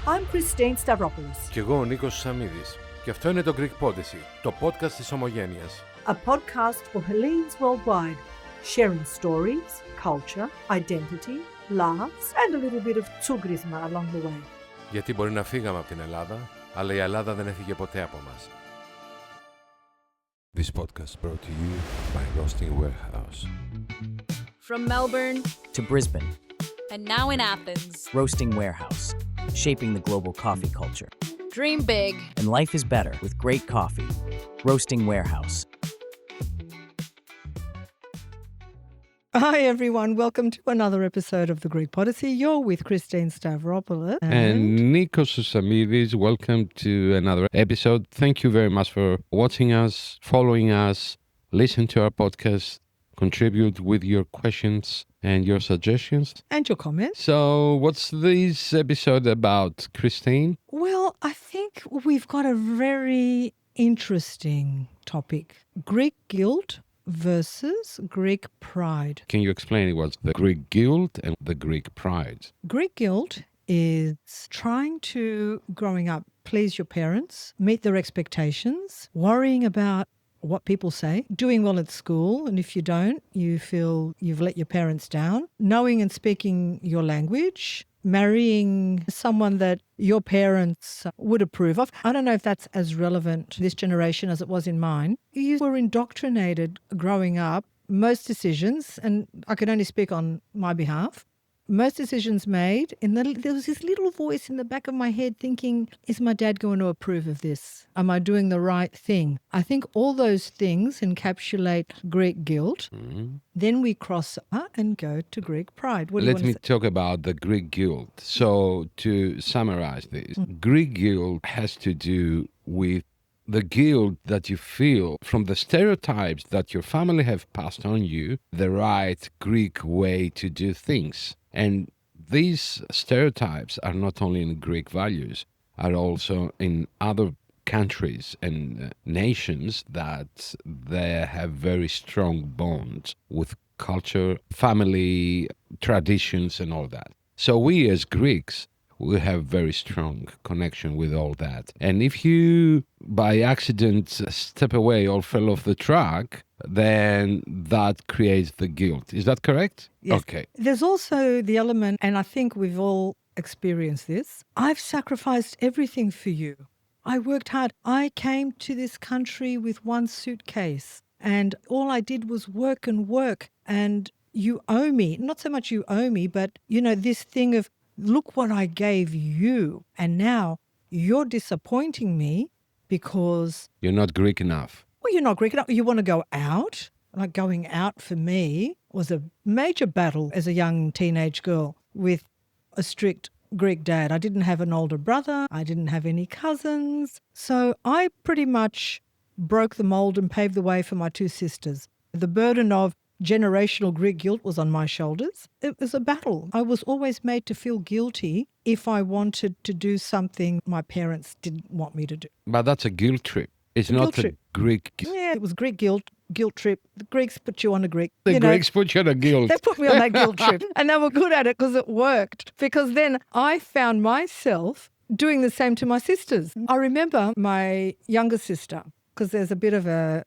I'm Christine Stavropoulos. Και εγώ ο Νίκος Σαμίδης. Και αυτό είναι το Greek Podyssey, το podcast της Ομογένειας. A podcast for Hellenes worldwide, sharing stories, culture, identity, laughs and a little bit of tsugrisma along the way. Γιατί μπορεί να φύγαμε από την Ελλάδα, αλλά η Ελλάδα δεν έφυγε ποτέ από μας. This podcast brought to you by Roasting Warehouse. From Melbourne to Brisbane, and now in Athens. Roasting Warehouse, shaping the global coffee culture. Dream big. And life is better with great coffee. Roasting Warehouse. Hi everyone, welcome to another episode of the Greek Podyssey. You're with Christine Stavropoulos. And Nikos Samidis, welcome to another episode. Thank you very much for watching us, following us, listen to our podcast, contribute with your questions and your suggestions. And your comments. So what's this episode about, Christine? Well, I think we've got a very interesting topic. Greek guilt versus Greek pride. Can you explain what's the Greek guilt and the Greek pride? Greek guilt is trying to, growing up, please your parents, meet their expectations, worrying about what people say, doing well at school, and if you don't, you feel you've let your parents down, knowing and speaking your language, marrying someone that your parents would approve of. I don't know if that's as relevant to this generation as it was in mine. You were indoctrinated growing up. Most decisions, and I can only speak on my behalf, most decisions made, and there was this little voice in the back of my head thinking, is my dad going to approve of this? Am I doing the right thing? I think all those things encapsulate Greek guilt. Mm-hmm. Then we cross and go to Greek pride. Let me talk about the Greek guilt. So to summarize this, Greek guilt has to do with the guilt that you feel from the stereotypes that your family have passed on you, the right Greek way to do things. And these stereotypes are not only in Greek values, are also in other countries and nations that they have very strong bonds with culture, family, traditions and all that. So we as Greeks, we have very strong connection with all that. And if you, by accident, step away or fell off the track, then that creates the guilt. Is that correct? Yes. Okay. There's also the element, and I think we've all experienced this, I've sacrificed everything for you. I worked hard. I came to this country with one suitcase, and all I did was work and work, and you owe me. Not so much you owe me, but, this thing of, look what I gave you, and now you're disappointing me because... You're not Greek enough. Well, you're not Greek enough. You want to go out? Like going out for me was a major battle as a young teenage girl with a strict Greek dad. I didn't have an older brother. I didn't have any cousins. So I pretty much broke the mold and paved the way for my two sisters. The burden of generational Greek guilt was on my shoulders. It was a battle. I was always made to feel guilty if I wanted to do something my parents didn't want me to do. But that's a guilt trip. It's not a Greek guilt. Yeah, it was Greek guilt trip. The Greeks put you on a Greek. The Greeks put you on a guilt. They put me on that guilt trip. And they were good at it because it worked. Because then I found myself doing the same to my sisters. I remember my younger sister, because there's a bit of a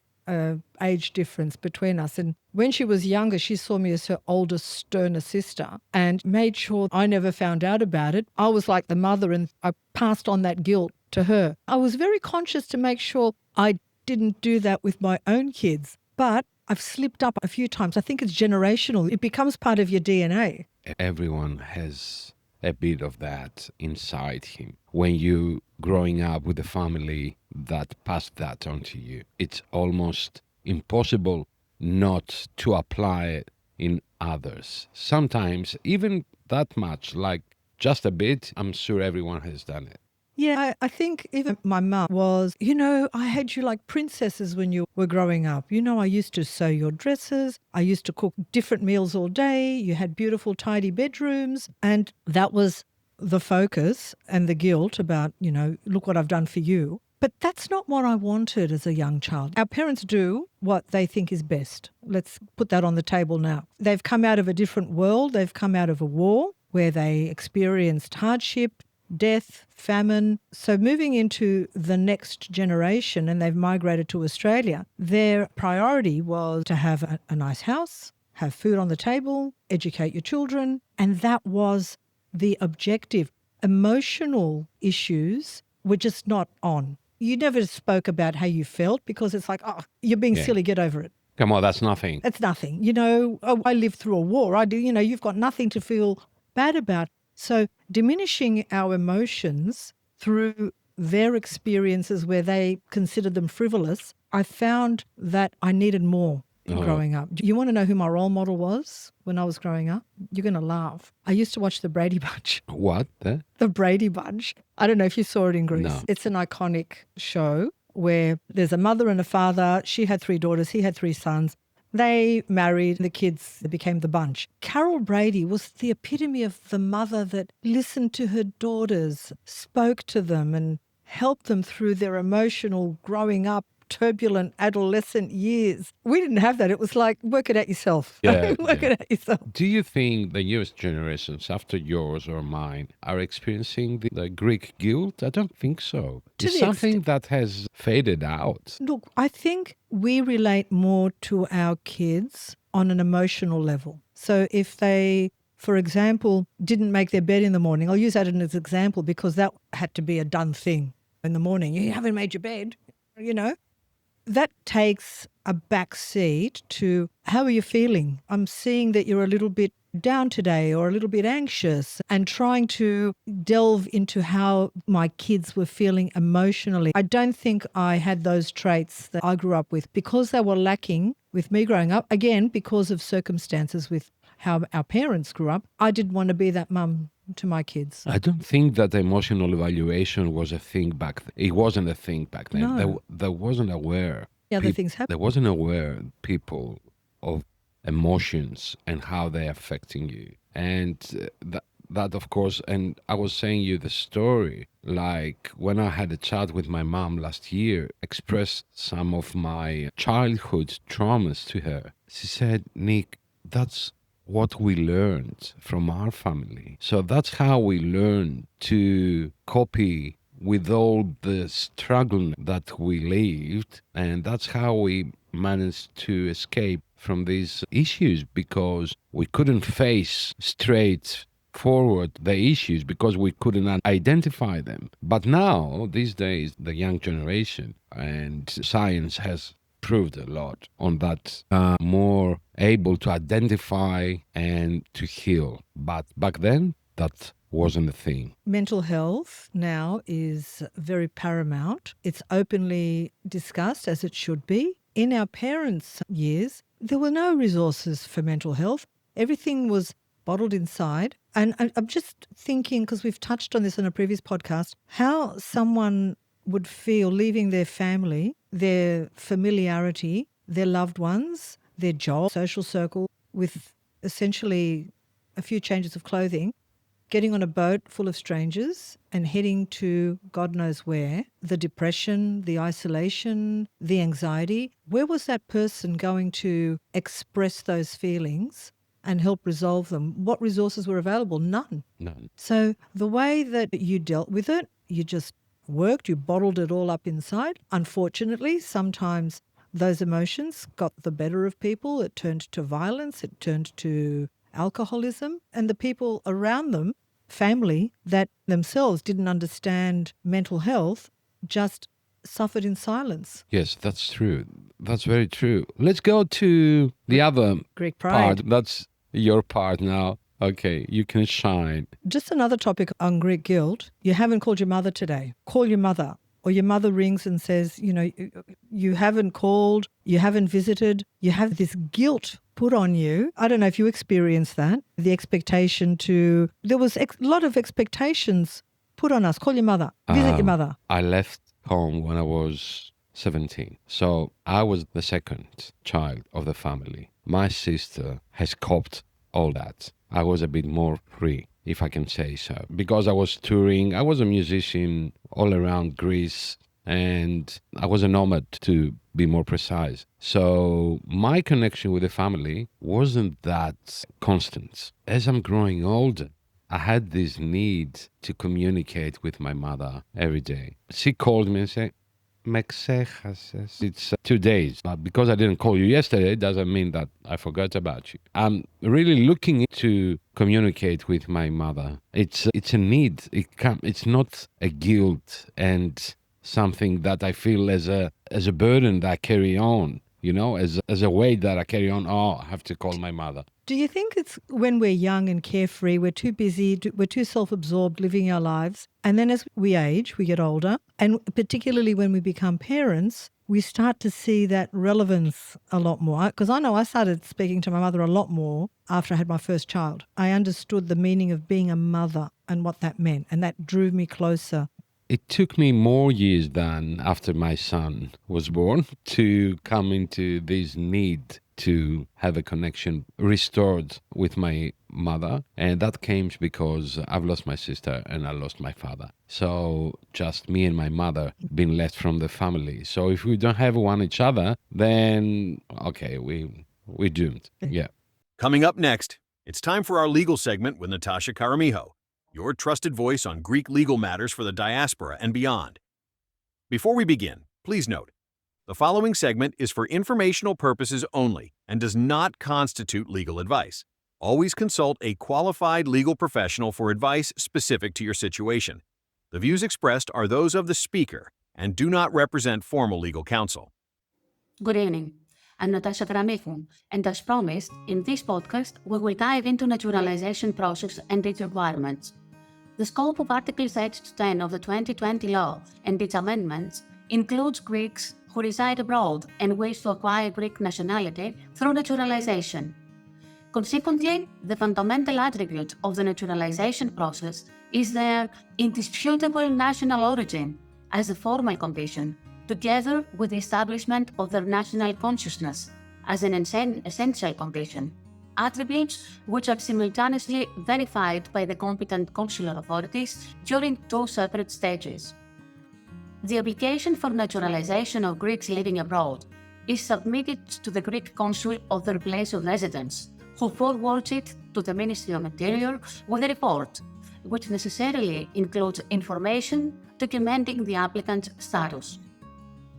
age difference between us. And when she was younger, she saw me as her older, sterner sister and made sure I never found out about it. I was like the mother and I passed on that guilt to her. I was very conscious to make sure I didn't do that with my own kids. But I've slipped up a few times. I think it's generational. It becomes part of your DNA. Everyone has a bit of that inside him. When you growing up with a family that passed that on to you, it's almost impossible not to apply it in others. Sometimes even that much, like just a bit, I'm sure everyone has done it. Yeah, I think even my mum was, I had you like princesses when you were growing up. I used to sew your dresses. I used to cook different meals all day. You had beautiful, tidy bedrooms. And that was the focus and the guilt about, look what I've done for you. But that's not what I wanted as a young child. Our parents do what they think is best. Let's put that on the table now. They've come out of a different world. They've come out of a war where they experienced hardship. death, famine. So moving into the next generation, and they've migrated to Australia, their priority was to have a nice house, have food on the table, educate your children, and that was the objective. Emotional issues were just not on. You never spoke about how you felt because it's like, oh, you're being Yeah. silly, get over it. Come on, that's nothing. It's nothing. You know, oh, I lived through a war. I do, you know, you've got nothing to feel bad about. So diminishing our emotions through their experiences where they considered them frivolous, I found that I needed more growing up. You want to know who my role model was when I was growing up? You're going to laugh. I used to watch the Brady Bunch. What? The Brady Bunch. I don't know if you saw it in Greece. No. It's an iconic show where there's a mother and a father. She had 3 daughters. He had 3 sons. They married. The kids became the bunch. Carol Brady was the epitome of the mother that listened to her daughters, spoke to them and helped them through their emotional growing up, turbulent adolescent years. We didn't have that. It was like, work it out yourself. Yeah, Work yeah. it out yourself. Do you think the newest generations after yours or mine are experiencing the Greek guilt? I don't think so. To It's the something that has faded out. Look, I think we relate more to our kids on an emotional level. So if they, for example, didn't make their bed in the morning, I'll use that as an example because that had to be a done thing in the morning. You haven't made your bed, you know. That takes a back seat to how are you feeling? I'm seeing that you're a little bit down today or a little bit anxious, and trying to delve into how my kids were feeling emotionally. I don't think I had those traits that I grew up with because they were lacking with me growing up. Again, because of circumstances with how our parents grew up, I didn't want to be that mum to my kids. I don't think that emotional evaluation was a thing back then. It wasn't a thing back then. No. There wasn't aware. The other things happen. There wasn't aware people of emotions and how they're affecting you. And that, of course, and I was saying you the story, like when I had a chat with my mom last year, expressed some of my childhood traumas to her. She said, Nick, that's what we learned from our family. So that's how we learn to copy with all the struggle that we lived. And that's how we managed to escape from these issues, because we couldn't face straight forward the issues because we couldn't identify them. But now, these days, the young generation and science has proved a lot on that, more able to identify and to heal. But back then, that wasn't a thing. Mental health now is very paramount. It's openly discussed, as it should be. In our parents' years, there were no resources for mental health. Everything was bottled inside. And I'm just thinking, because we've touched on this in a previous podcast, how someone would feel leaving their family, their familiarity, their loved ones, their job, social circle, with essentially a few changes of clothing, getting on a boat full of strangers and heading to God knows where. The depression, the isolation, the anxiety. Where was that person going to express those feelings and help resolve them? What resources were available? None. None. So the way that you dealt with it, you just worked, you bottled it all up inside. Unfortunately, sometimes those emotions got the better of people. It turned to violence, it turned to alcoholism, and the people around them, family, that themselves didn't understand mental health, just suffered in silence. Yes, that's true. That's very true. Let's go to the other Greek pride. part. That's your part now. Okay, you can shine. Just another topic on Greek guilt. You haven't called your mother today. Call your mother. Or your mother rings and says, you know, you haven't called, you haven't visited, you have this guilt put on you. I don't know if you experienced that. The expectation to, there was a lot of expectations put on us. Call your mother, visit your mother. I left home when I was 17. So I was the second child of the family. My sister has coped all that. I was a bit more free, if I can say so, because I was touring. I was a musician all around Greece, and I was a nomad, to be more precise. So my connection with the family wasn't that constant. As I'm growing older, I had this need to communicate with my mother every day. She called me and said, "Me ξέχασες." It's 2 days. But because I didn't call you yesterday, doesn't mean that I forgot about you. I'm really looking to communicate with my mother. It's a need. It's not a guilt and something that I feel as a burden that I carry on, as a weight that I carry on. Oh, I have to call my mother. Do you think it's when we're young and carefree, we're too busy, we're too self-absorbed living our lives, and then as we age, we get older, and particularly when we become parents, we start to see that relevance a lot more? Because I know I started speaking to my mother a lot more after I had my first child. I understood the meaning of being a mother and what that meant, and that drew me closer. It took me more years than after my son was born to come into this need to have a connection restored with my mother. And that came because I've lost my sister and I lost my father. So just me and my mother been left from the family. So if we don't have one each other, then okay, we're doomed. Yeah. Coming up next, it's time for our legal segment with Natasha Karamijo, your trusted voice on Greek legal matters for the diaspora and beyond. Before we begin, please note, the following segment is for informational purposes only and does not constitute legal advice. Always consult a qualified legal professional for advice specific to your situation. The views expressed are those of the speaker and do not represent formal legal counsel. Good evening. I'm Natasha Karamijo, and as promised, in this podcast, we will dive into naturalization process and its requirements. The scope of Article 10 of the 2020 law and its amendments includes Greeks who reside abroad and wish to acquire Greek nationality through naturalization. Consequently, the fundamental attribute of the naturalization process is their indisputable national origin as a formal condition, together with the establishment of their national consciousness as an essential condition, attributes which are simultaneously verified by the competent consular authorities during two separate stages. The application for naturalization of Greeks living abroad is submitted to the Greek consul of their place of residence, who forwards it to the Ministry of Interior with a report, which necessarily includes information documenting the applicant's status.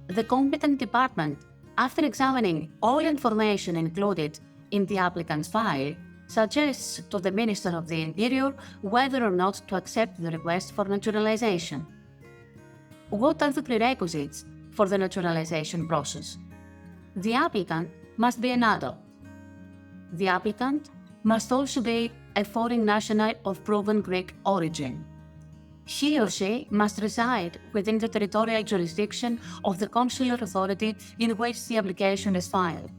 The competent department, after examining all information included in the applicant's file, suggests to the Minister of the Interior whether or not to accept the request for naturalization. What are the prerequisites for the naturalization process? The applicant must be an adult. The applicant must also be a foreign national of proven Greek origin. He or she must reside within the territorial jurisdiction of the consular authority in which the application is filed.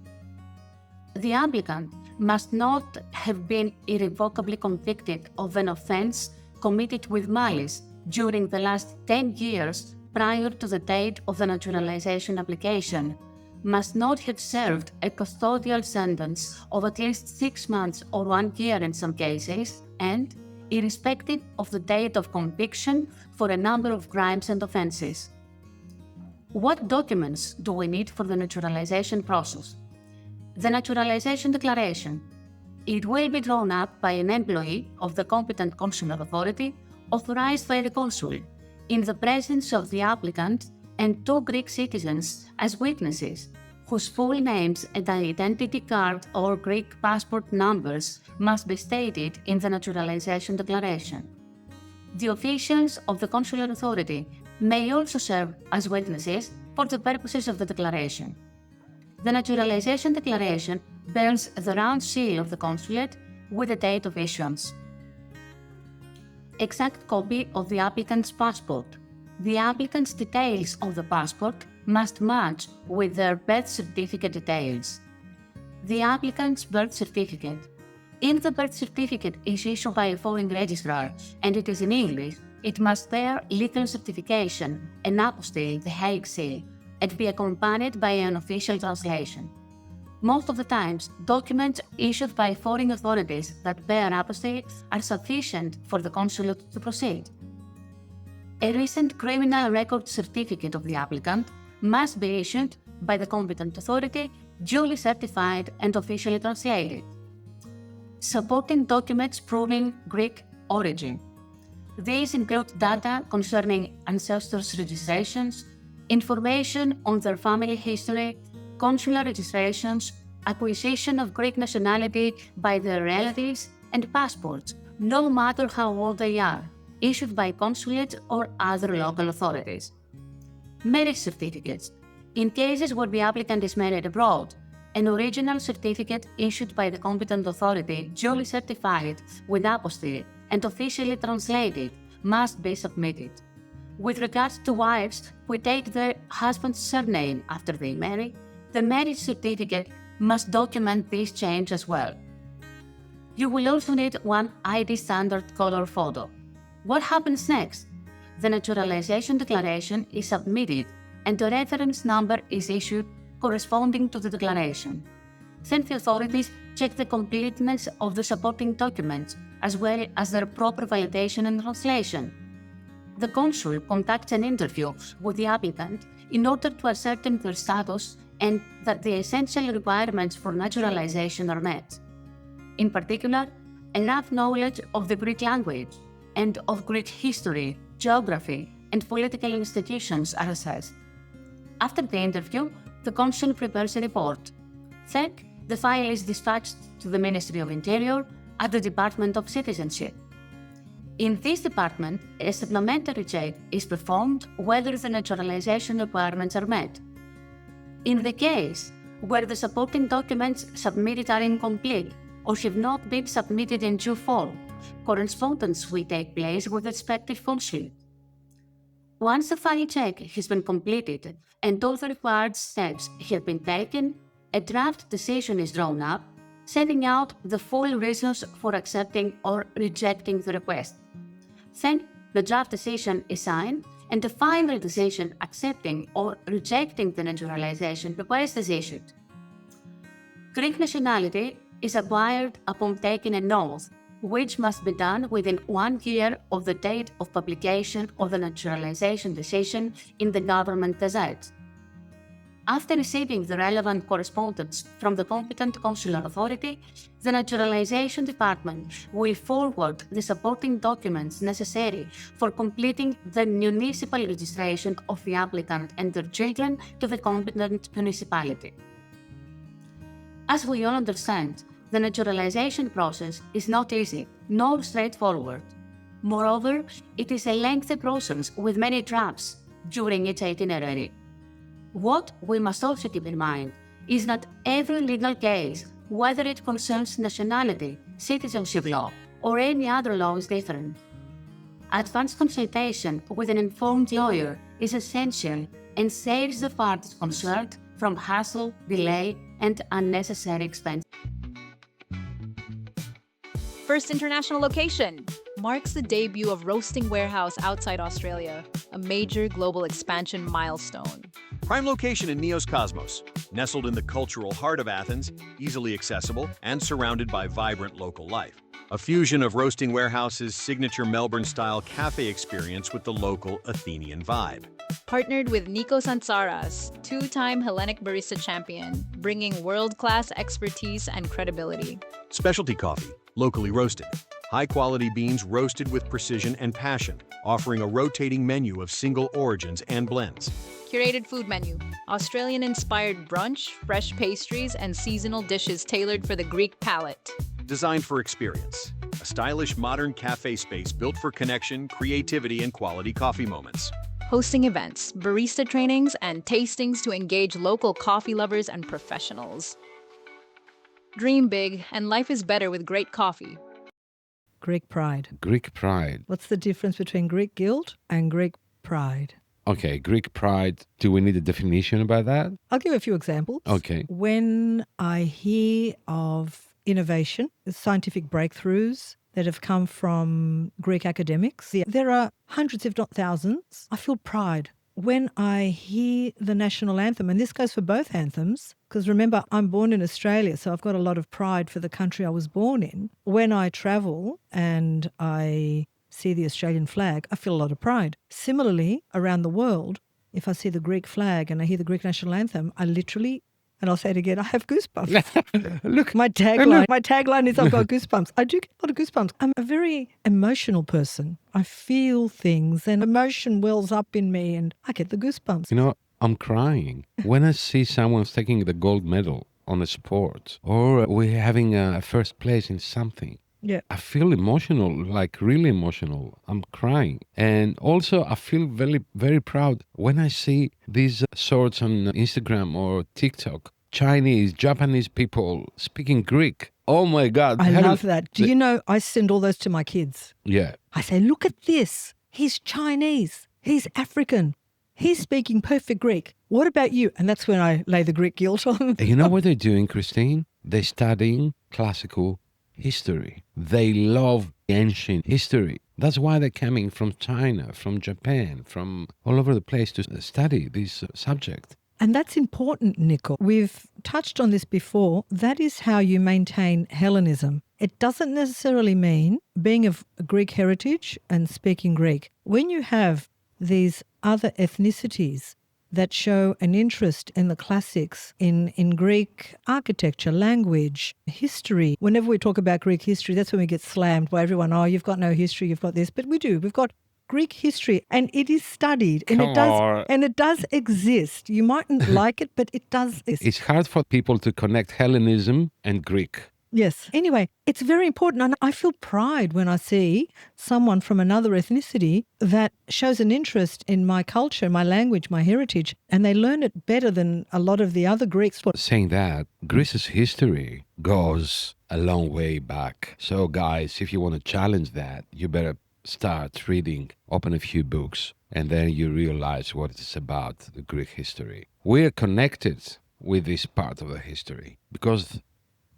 The applicant must not have been irrevocably convicted of an offense committed with malice during the last 10 years prior to the date of the naturalization application, must not have served a custodial sentence of at least 6 months or 1 year in some cases, and irrespective of the date of conviction for a number of crimes and offenses. What documents do we need for the naturalization process? The naturalization declaration. It will be drawn up by an employee of the competent consular authority authorized by the consul, in the presence of the applicant and 2 Greek citizens as witnesses, whose full names and identity card or Greek passport numbers must be stated in the naturalization declaration. The officials of the consular authority may also serve as witnesses for the purposes of the declaration. The naturalization declaration bears the round seal of the consulate with the date of issuance. Exact copy of the applicant's passport. The applicant's details of the passport must match with their birth certificate details. The applicant's birth certificate. If the birth certificate is issued by a foreign registrar and it is in English, it must bear legal certification, an apostille, the Hague seal, and be accompanied by an official translation. Most of the times, documents issued by foreign authorities that bear apostille are sufficient for the consulate to proceed. A recent criminal record certificate of the applicant must be issued by the competent authority, duly certified and officially translated. Supporting documents proving Greek origin. These include data concerning ancestors' registrations, information on their family history, consular registrations, acquisition of Greek nationality by their relatives, and passports, no matter how old they are, issued by consulates or other local authorities. Marriage certificates. In cases where the applicant is married abroad, an original certificate issued by the competent authority, duly certified with apostille and officially translated, must be submitted. With regards to wives who take their husband's surname after they marry, the marriage certificate must document this change as well. You will also need one ID standard color photo. What happens next? The naturalization declaration is submitted and a reference number is issued corresponding to the declaration. Then the authorities check the completeness of the supporting documents as well as their proper validation and translation. The consul conducts an interview with the applicant in order to ascertain their status and that the essential requirements for naturalization are met. In particular, enough knowledge of the Greek language and of Greek history, geography, and political institutions are assessed. After the interview, the consul prepares a report. Then, the file is dispatched to the Ministry of Interior at the Department of Citizenship. In this department, a supplementary check is performed whether the naturalization requirements are met. In the case where the supporting documents submitted are incomplete or have not been submitted in due form, correspondence will take place with the respective consulate. Once the file check has been completed and all the required steps have been taken, a draft decision is drawn up, setting out the full reasons for accepting or rejecting the request. Then, the draft decision is signed and the final decision accepting or rejecting the naturalization request is issued. Greek nationality is acquired upon taking an oath, which must be done within 1 year of the date of publication of the naturalization decision in the Government Gazette. After receiving the relevant correspondence from the competent consular authority, the Naturalization Department will forward the supporting documents necessary for completing the municipal registration of the applicant and their children to the competent municipality. As we all understand, the naturalization process is not easy nor straightforward. Moreover, it is a lengthy process with many traps during its itinerary. What we must also keep in mind is that every legal case, whether it concerns nationality, citizenship law, or any other law, is different. Advanced consultation with an informed lawyer is essential and saves the parties concerned from hassle, delay, and unnecessary expense. First international location marks the debut of Roasting Warehouse outside Australia, a major global expansion milestone. Prime location in Neos Cosmos, nestled in the cultural heart of Athens, easily accessible and surrounded by vibrant local life. A fusion of Roasting Warehouse's signature Melbourne-style cafe experience with the local Athenian vibe. Partnered with Nikos Antsaras, two-time Hellenic barista champion, bringing world-class expertise and credibility. Specialty coffee, locally roasted. High-quality beans roasted with precision and passion, offering a rotating menu of single origins and blends. Curated food menu, Australian-inspired brunch, fresh pastries, and seasonal dishes tailored for the Greek palate. Designed for experience. A stylish, modern cafe space built for connection, creativity, and quality coffee moments. Hosting events, barista trainings, and tastings to engage local coffee lovers and professionals. Dream big, and life is better with great coffee. Greek pride. Greek pride. What's the difference between Greek guilt and Greek pride? Okay, Greek pride. Do we need a definition about that? I'll give a few examples. Okay. When I hear of innovation, scientific breakthroughs that have come from Greek academics, there are hundreds, if not thousands, I feel pride. When I hear the national anthem, and this goes for both anthems, because remember, I'm born in Australia, so I've got a lot of pride for the country I was born in. When I travel and I see the Australian flag, I feel a lot of pride. Similarly, around the world, if I see the Greek flag and I hear the Greek national anthem, I literally And I'll say it again, I have goosebumps. Look, my tagline is I've got goosebumps. I do get a lot of goosebumps. I'm a very emotional person. I feel things and emotion wells up in me and I get the goosebumps. You know, I'm crying when I see someone taking the gold medal on a sport or we're having a first place in something. Yeah. I feel emotional, like really emotional. I'm crying. And also I feel very, very proud when I see these sorts on Instagram or TikTok, Chinese, Japanese people speaking Greek. Oh my God. I love that. Do you know, I send all those to my kids. Yeah. I say, look at this. He's Chinese. He's African. He's speaking perfect Greek. What about you? And that's when I lay the Greek guilt on them. You know what they're doing, Christine? They're studying classical history. They love ancient history. That's why they're coming from China, from Japan, from all over the place to study this subject. And that's important, Nico. We've touched on this before. That is how you maintain Hellenism. It doesn't necessarily mean being of Greek heritage and speaking Greek. When you have these other ethnicities that show an interest in the classics, in Greek architecture, language, history. Whenever we talk about Greek history, that's when we get slammed by everyone. Oh, you've got no history, you've got this. But we do. We've got Greek history and it is studied and it does exist. You mightn't like it, but it does exist. It's hard for people to connect Hellenism and Greek. Yes. Anyway, it's very important. And I feel pride when I see someone from another ethnicity that shows an interest in my culture, my language, my heritage, and they learn it better than a lot of the other Greeks. Saying that, Greece's history goes a long way back. So guys, if you want to challenge that, you better start reading, open a few books, and then you realize what it's about, the Greek history. We're connected with this part of the history because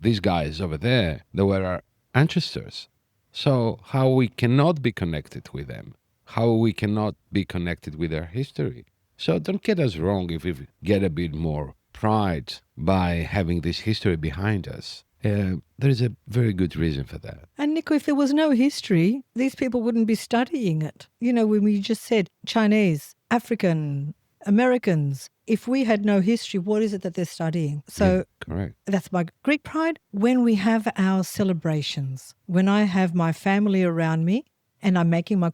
these guys over there, they were our ancestors. So how we cannot be connected with them? How we cannot be connected with their history? So don't get us wrong if we get a bit more pride by having this history behind us. There is a very good reason for that. And Nico, if there was no history, these people wouldn't be studying it. You know, when we just said Chinese, African, Americans, if we had no history, what is it that they're studying? So correct. That's my Greek pride. When we have our celebrations, when I have my family around me and I'm making my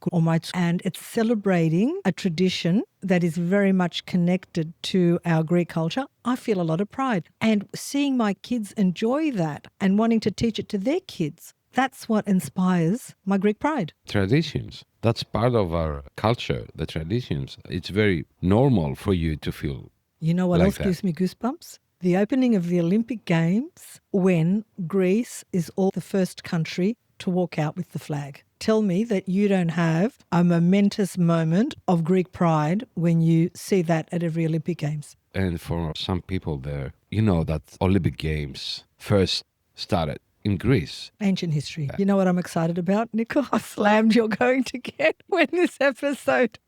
and it's celebrating a tradition that is very much connected to our Greek culture, I feel a lot of pride. And seeing my kids enjoy that and wanting to teach it to their kids, that's what inspires my Greek pride. Traditions. That's part of our culture, the traditions. It's very normal for you to feel. You know what like else that. gives me goosebumps? The opening of the Olympic Games when Greece is the first country to walk out with the flag. Tell me that you don't have a momentous moment of Greek pride when you see that at every Olympic Games. And for some people there, you know that Olympic Games first started in Greece. Ancient history. You know what I'm excited about, Nico? How slammed you're going to get when this episode.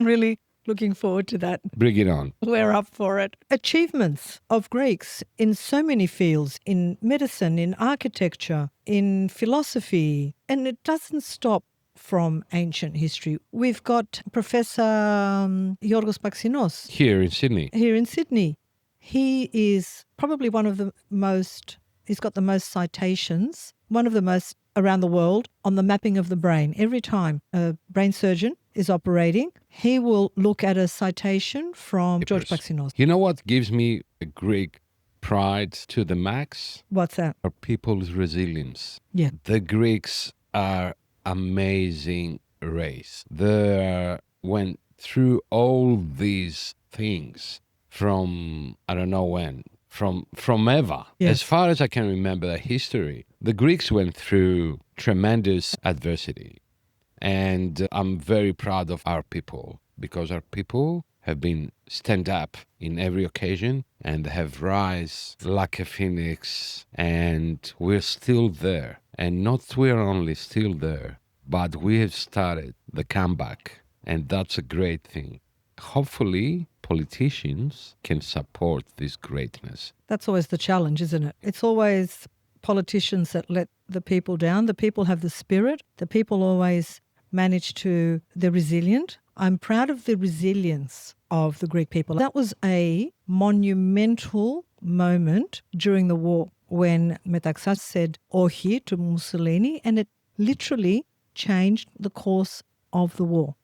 Really looking forward to that. Bring it on. We're up for it. Achievements of Greeks in so many fields, in medicine, in architecture, in philosophy, and it doesn't stop from ancient history. We've got Professor Yorgos Paxinos. Here in Sydney. He is probably one of the most, he's got the most citations, one of the most around the world on the mapping of the brain. Every time a brain surgeon is operating, he will look at a citation from George Paxinos. You know what gives me a Greek pride to the max? What's that? Are people's resilience. Yeah. The Greeks are amazing race. They went through all these things from, I don't know when, from ever. Yes. As far as I can remember the history, the Greeks went through tremendous adversity. And I'm very proud of our people because our people have been stand up in every occasion and have rise like a phoenix, and we're still there. And not we're only still there, but we have started the comeback, and that's a great thing. Hopefully, politicians can support this greatness. That's always the challenge, isn't it? It's always politicians that let the people down. The people have the spirit. The people always manage to, they're resilient. I'm proud of the resilience of the Greek people. That was a monumental moment during the war when Metaxas said "Ohi" to Mussolini, and it literally changed the course of the war.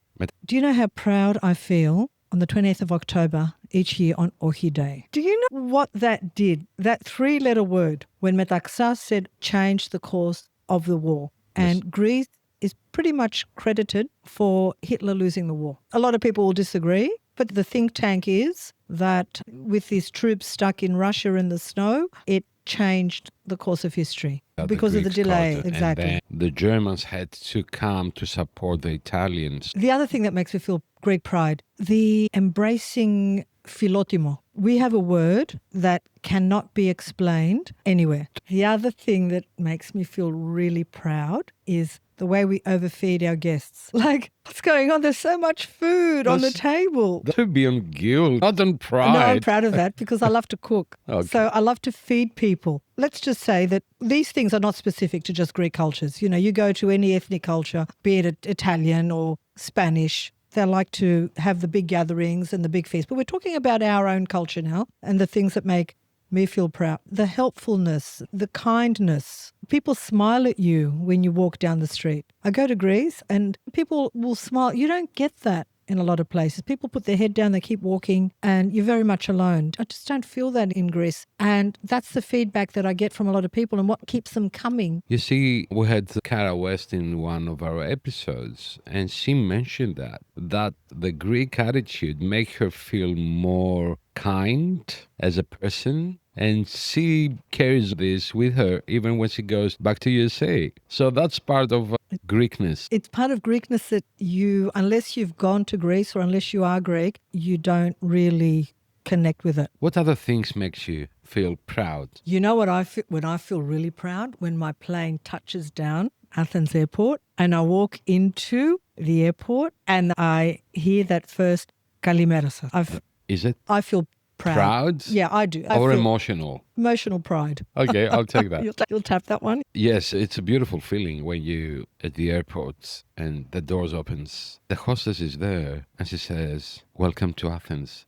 Do you know how proud I feel on the 20th of October each year on Ohi Day? Do you know what that did? That 3-letter word, when Metaxas said changed the course of the war. And Greece is pretty much credited for Hitler losing the war. A lot of people will disagree, but the think tank is that with these troops stuck in Russia in the snow, it changed the course of history because of the delay. Exactly. And then the Germans had to come to support the Italians. The other thing that makes me feel great pride, the embracing philotimo. We have a word that cannot be explained anywhere. The other thing that makes me feel really proud is the way we overfeed our guests. Like, what's going on? There's so much food on the table. To be on guilt, not on pride. No, I'm proud of that because I love to cook. Okay. So I love to feed people. Let's just say that these things are not specific to just Greek cultures. You know, you go to any ethnic culture, be it Italian or Spanish, they like to have the big gatherings and the big feasts. But we're talking about our own culture now and the things that make me feel proud. The helpfulness, the kindness. People smile at you when you walk down the street. I go to Greece and people will smile. You don't get that in a lot of places. People put their head down, they keep walking, and you're very much alone. I just don't feel that in Greece. And that's the feedback that I get from a lot of people and what keeps them coming. You see, we had Cara West in one of our episodes, and she mentioned that the Greek attitude makes her feel more kind as a person, and she carries this with her even when she goes back to USA. So that's part of Greekness. It's part of Greekness that you, unless you've gone to Greece or unless you are Greek, you don't really connect with it. What other things makes you feel proud? You know what I feel when I feel really proud? When my plane touches down Athens airport and I walk into the airport and I hear that first Kalimera σας. Is it I feel proud. Yeah, I do. Or emotional? Emotional pride. Okay, I'll take that. You'll tap that one. Yes, it's a beautiful feeling when you at the airport and the doors opens. The hostess is there and she says, "Welcome to Athens."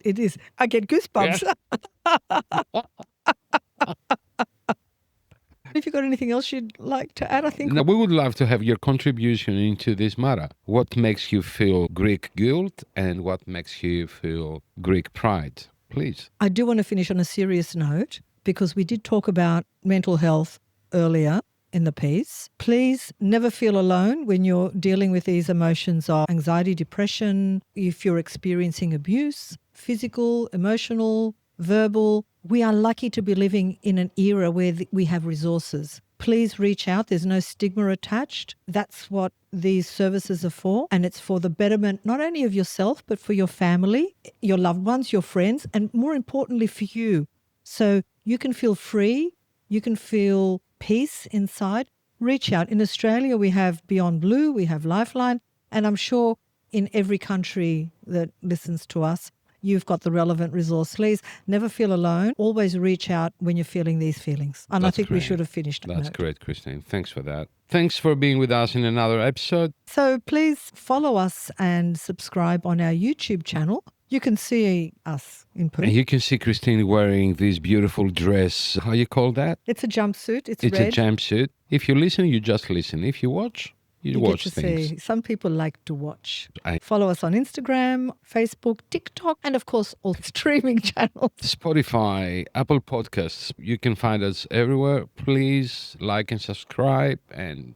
It is. I get goosebumps. Yeah. If you've got anything else you'd like to add, I think. No, we would love to have your contribution into this matter. What makes you feel Greek guilt and what makes you feel Greek pride? Please. I do want to finish on a serious note because we did talk about mental health earlier in the piece. Please never feel alone when you're dealing with these emotions of anxiety, depression, if you're experiencing abuse, physical, emotional, verbal. We are lucky to be living in an era where we have resources. Please reach out. There's no stigma attached. That's what these services are for. And it's for the betterment not only of yourself, but for your family, your loved ones, your friends, and more importantly for you. So you can feel free. You can feel peace inside. Reach out. In Australia, we have Beyond Blue, we have Lifeline, and I'm sure in every country that listens to us, you've got the relevant resource. Please never feel alone. Always reach out when you're feeling these feelings. And I think we should have finished. That's great, Christine. Thanks for that. Thanks for being with us in another episode. So please follow us and subscribe on our YouTube channel. You can see us in person. And you can see Christine wearing this beautiful dress. How you call that? It's a jumpsuit. It's red. It's a jumpsuit. If you listen, you just listen. If you watch, you watch get to things. See. Some people like to watch. Follow us on Instagram, Facebook, TikTok, and of course all streaming channels. Spotify, Apple Podcasts. You can find us everywhere. Please like and subscribe. And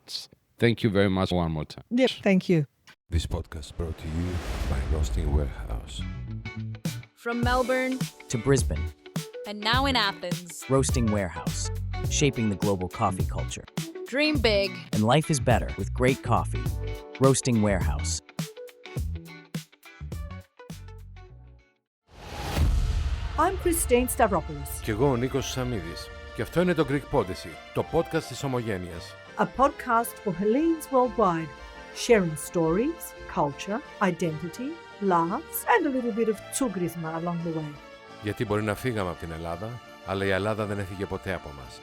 thank you very much one more time. Yep, thank you. This podcast brought to you by Roasting Warehouse. From Melbourne To Brisbane, and now in Athens, Roasting Warehouse, shaping the global coffee culture. dream big. And life is better with great coffee. Roasting Warehouse. I'm Christine Stavropoulos. Και εγώ ο Νίκος Σαμίδης. Και αυτό είναι το Greek Podyssey, το podcast της Ομογένειας. A podcast for Hellenes worldwide, sharing stories, culture, identity, laughs, and a little bit of tsugrisma along the way. Γιατί μπορεί να φύγαμε από την Ελλάδα, αλλά η Ελλάδα δεν έφυγε ποτέ από μας.